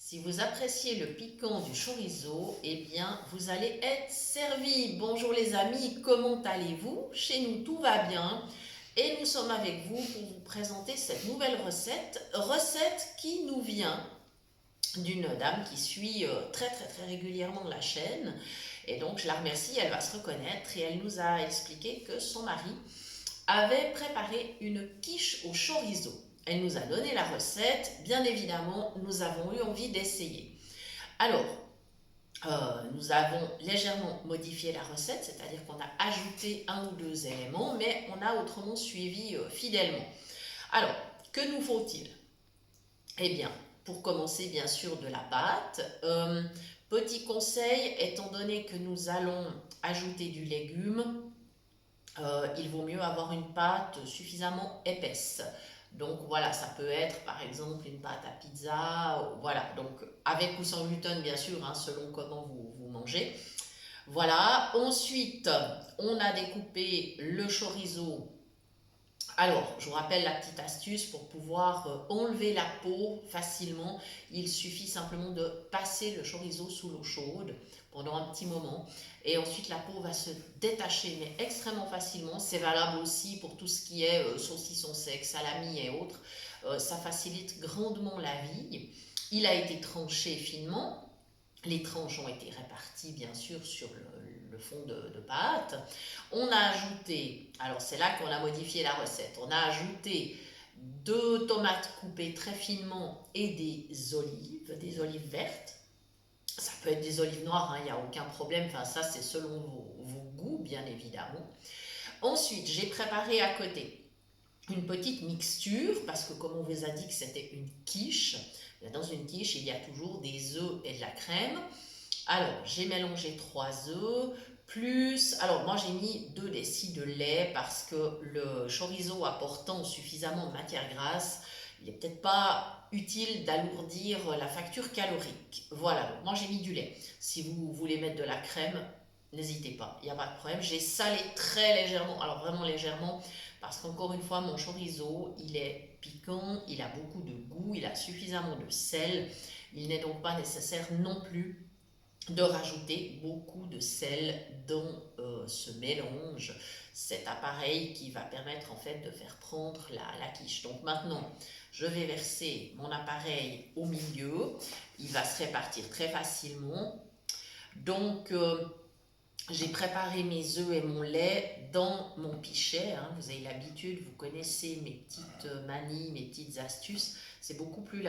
Si vous appréciez le piquant du chorizo, eh bien, vous allez être servi. Bonjour les amis, comment allez-vous? Chez nous, tout va bien. Et nous sommes avec vous pour vous présenter cette nouvelle recette qui nous vient d'une dame qui suit très régulièrement la chaîne. Et donc, je la remercie, elle va se reconnaître et elle nous a expliqué que son mari avait préparé une quiche au chorizo. Elle nous a donné la recette. Bien évidemment, nous avons eu envie d'essayer. Alors, nous avons légèrement modifié la recette, c'est-à-dire qu'on a ajouté un ou deux éléments, mais on a autrement suivi fidèlement. Alors, que nous faut-il? Eh bien, pour commencer, bien sûr, de la pâte. Petit conseil, étant donné que nous allons ajouter du légume, il vaut mieux avoir une pâte suffisamment épaisse. Donc voilà, ça peut être par exemple une pâte à pizza, voilà, donc avec ou sans gluten bien sûr, hein, selon comment vous mangez. Voilà, ensuite on a découpé le chorizo. Alors, je vous rappelle la petite astuce pour pouvoir enlever la peau facilement. Il suffit simplement de passer le chorizo sous l'eau chaude pendant un petit moment. Et ensuite, la peau va se détacher, mais extrêmement facilement. C'est valable aussi pour tout ce qui est saucisson sec, salami et autres. Ça facilite grandement la vie. Il a été tranché finement. Les tranches ont été réparties bien sûr sur le fond de pâte. On a ajouté, alors c'est là qu'on a modifié la recette, on a ajouté deux tomates coupées très finement et des olives vertes. Ça peut être des olives noires, il n'y a aucun problème, enfin ça c'est selon vos goûts bien évidemment. Ensuite, j'ai préparé à côté une petite mixture, parce que comme on vous a dit que c'était une quiche, dans une quiche il y a toujours des œufs et de la crème. Alors, j'ai mélangé 3 œufs, plus... Alors, moi, j'ai mis 2 décis de lait parce que le chorizo apportant suffisamment de matière grasse, il n'est peut-être pas utile d'alourdir la facture calorique. Voilà, donc moi, j'ai mis du lait. Si vous voulez mettre de la crème, n'hésitez pas, il n'y a pas de problème. J'ai salé très légèrement, alors vraiment légèrement, parce qu'encore une fois, mon chorizo, il est piquant, il a beaucoup de goût, il a suffisamment de sel. Il n'est donc pas nécessaire non plus de rajouter beaucoup de sel dans ce mélange, cet appareil qui va permettre en fait de faire prendre la quiche. Donc maintenant, je vais verser mon appareil au milieu, il va se répartir très facilement. Donc j'ai préparé mes œufs et mon lait dans mon pichet, hein. Vous avez l'habitude, vous connaissez mes petites manies, mes petites astuces. C'est beaucoup plus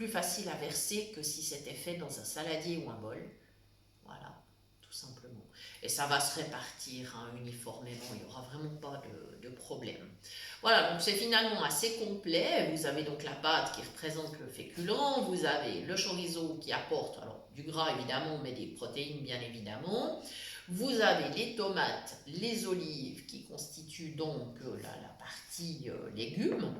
facile à verser que si c'était fait dans un saladier ou un bol. Voilà, tout simplement. Et ça va se répartir hein, uniformément, il n'y aura vraiment pas de problème. Voilà, donc c'est finalement assez complet. Vous avez donc la pâte qui représente le féculent, vous avez le chorizo qui apporte alors, du gras évidemment, mais des protéines bien évidemment. Vous avez les tomates, les olives qui constituent donc la partie légumes.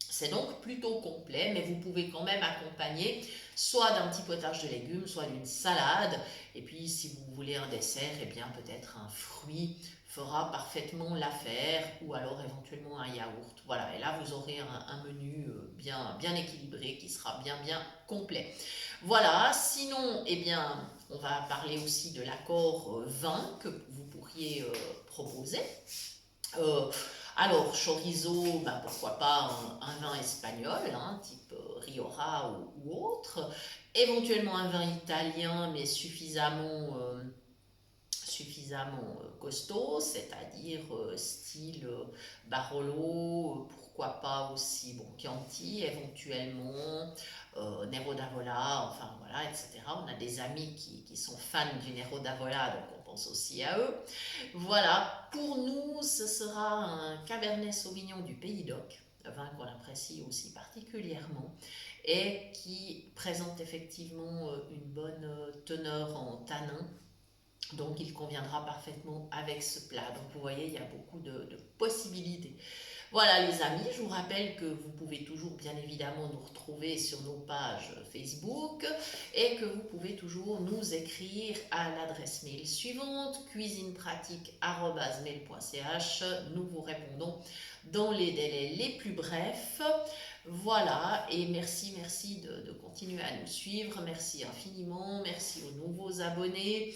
C'est donc plutôt complet, mais vous pouvez quand même accompagner soit d'un petit potage de légumes, soit d'une salade. Et puis, si vous voulez un dessert, eh bien peut-être un fruit fera parfaitement l'affaire, ou alors éventuellement un yaourt. Voilà, et là vous aurez un menu bien équilibré qui sera bien complet. Voilà, sinon, eh bien, on va parler aussi de l'accord vin que vous pourriez proposer. Euh, alors, chorizo, ben, pourquoi pas un vin espagnol, hein, type Rioja ou autre. Éventuellement un vin italien, mais suffisamment costaud, c'est-à-dire style Barolo, pourquoi pas aussi bon, Chianti, éventuellement Nero d'Avola, enfin voilà, etc. On a des amis qui sont fans du Nero d'Avola, donc on pense aussi à eux. Voilà, pour nous, ce sera un Cabernet Sauvignon du Pays d'Oc, un vin qu'on apprécie aussi particulièrement et qui présente effectivement une bonne teneur en tanin. Donc il conviendra parfaitement avec ce plat. Donc vous voyez, il y a beaucoup de possibilités. Voilà les amis, je vous rappelle que vous pouvez toujours bien évidemment nous retrouver sur nos pages Facebook et que vous pouvez toujours nous écrire à l'adresse mail suivante cuisinepratique@mail.ch. Nous vous répondons dans les délais les plus brefs. Voilà, et merci de continuer à nous suivre. Merci infiniment. Merci aux nouveaux abonnés.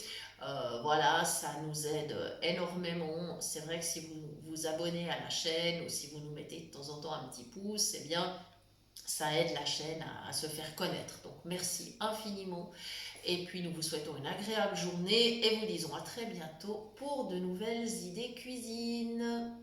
Voilà, ça nous aide énormément. C'est vrai que si vous vous abonnez à la chaîne ou si vous nous mettez de temps en temps un petit pouce, eh bien, ça aide la chaîne à se faire connaître. Donc, merci infiniment. Et puis, nous vous souhaitons une agréable journée et vous disons à très bientôt pour de nouvelles idées cuisine.